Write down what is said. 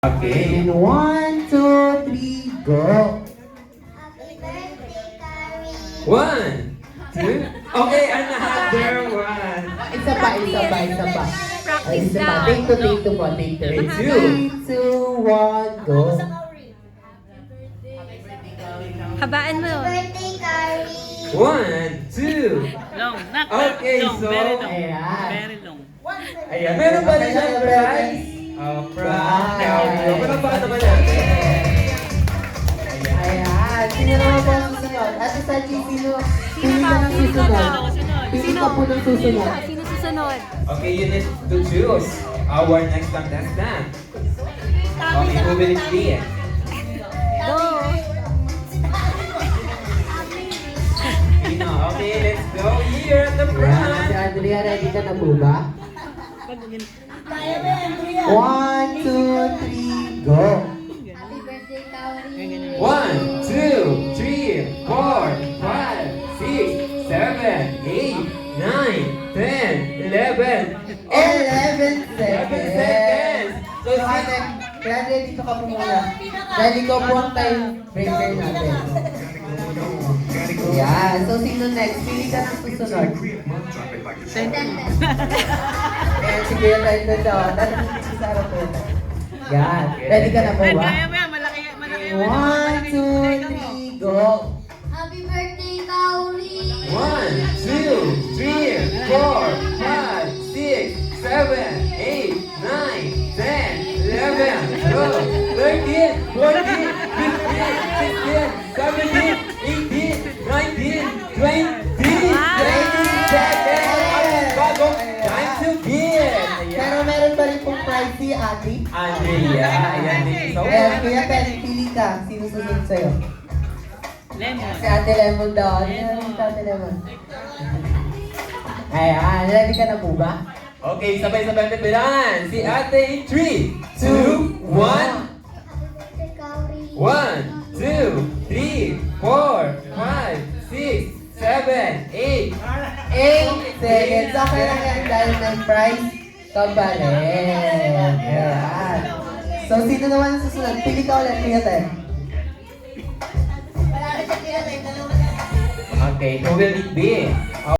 Okay. And 1, 2, 3, go. Happy birthday, Carrie. 1, 2. Okay, another one. Isa pa. Practice Isa pa. daw. Take two po. Take two. Okay, 3, 2, 1, go. Habaan mo. Birthday, Carrie. 1, 2. Long, not Okay, long, so, very long. ayan. Very long. Ayan, meron pa rin siyang prize. Prize. Palakpakan naman natin. Ayan. Sino naman po ang susunod? Ate Sachi, sino? Pili ka ng susunod. Pili ka po ng susunod. Sino susunod? Okay, you need to choose our next contestant. Okay, who will it be? Go. Sino? Okay, let's go here at the Ayan. front. Ate Andrea, ready ka na po ba? 1, 2, 3, go. Happy birthday, Carrie. 1, 2, 3, 4, 5, 6, 7, 8, 9, 10, 11. 11 7 seconds. seconds. So, So, ate, kaya dito ka po muna. Dahil ikaw po ang time breaker natin. Yan. So, sino next? Pili ka ng susunod. Ayan, sige yung time na daw. Dahil si Sarah po. Yan. Ready ka na po Ay, ba? kaya mo yan, malaki. 1, 2, 3, go. Happy birthday, Carrie. 1, 2, 3, 4, 5, 6, 7, 8, 9, 10, 11, 12, 13, 14, 15, 16, 17, 18, 19, 20, 20 seconds! Bagong time to begin! Pero meron pa rin pong prize si Ate. Andrea, ayan din. So, Ayan, Kuya Pen, pili ka. Sino susunod sa'yo? Lemon. Si Ate Lemon daw. Ano yung si Ate Lemon? Ayan, ready ka na po ba? okay, sabay-sabay na bilangan. Si ate in 3, 2, 1. Happy birthday, Carrie. 1, 2, 3, 4, 5, 6, 7, 8. 8 seconds. Okay lang yan dahil may prize. Kabalit. Ayan. So, sino naman ang susunod? Pili ka ulit, Kuya Pen. Okay, who will it be?